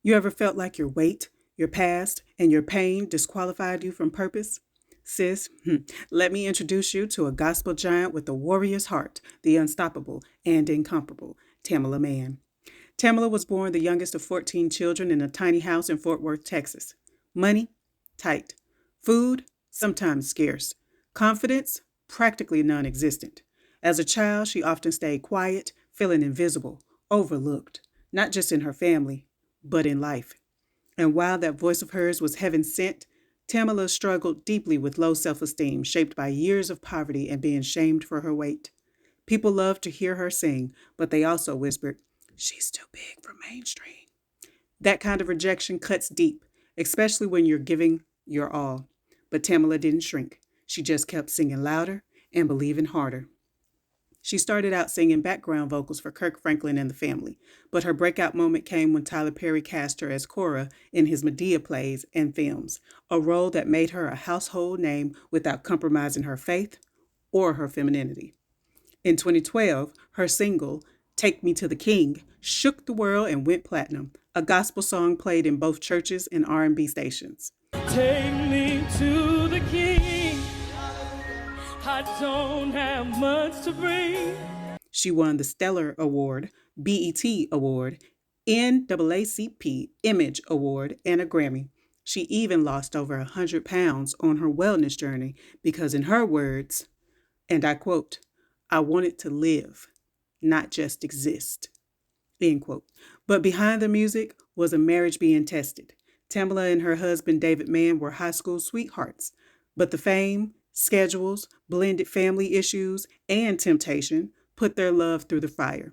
You ever felt like your weight, your past, and your pain disqualified you from purpose? Sis, let me introduce you to a gospel giant with a warrior's heart, the unstoppable and incomparable, Tamela Mann. Tamela was born the youngest of 14 children in a tiny house in Fort Worth, Texas. Money? Tight. Food? Sometimes scarce. Confidence? Practically non existent. As a child, she often stayed quiet, feeling invisible, overlooked, not just in her family, but in life. And while that voice of hers was heaven sent, Tamela struggled deeply with low self esteem shaped by years of poverty and being shamed for her weight. People loved to hear her sing, but they also whispered, "She's too big for mainstream." That kind of rejection cuts deep, especially when you're giving your all. But Tamela didn't shrink. She just kept singing louder and believing harder. She started out singing background vocals for Kirk Franklin and the family, but her breakout moment came when Tyler Perry cast her as Cora in his Medea plays and films, a role that made her a household name without compromising her faith or her femininity. In 2012, her single, "Take Me to the King," shook the world and went platinum, a gospel song played in both churches and R&B stations. Take me to the King. I don't have much to bring. She won the Stellar Award, BET Award, NAACP Image Award, and a Grammy. She even lost over 100 pounds on her wellness journey because, in her words, and I quote, "I wanted to live, not just exist." End quote. But behind the music was a marriage being tested. Tamela and her husband, David Mann, were high school sweethearts. But the fame, schedules, blended family issues, and temptation put their love through the fire.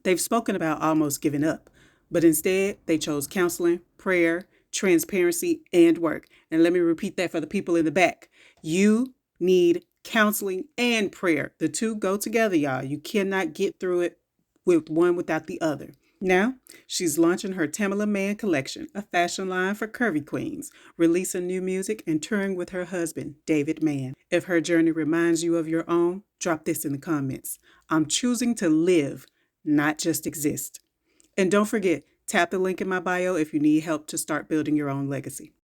They've spoken about almost giving up, but instead they chose counseling, prayer, transparency, and work. And let me repeat that for the people in the back. You need counseling and prayer. The two go together, y'all. You cannot get through it with one without the other. Now, she's launching her Tamela Mann collection, a fashion line for curvy queens, releasing new music and touring with her husband, David Mann. If her journey reminds you of your own, drop this in the comments. I'm choosing to live, not just exist. And don't forget, tap the link in my bio if you need help to start building your own legacy.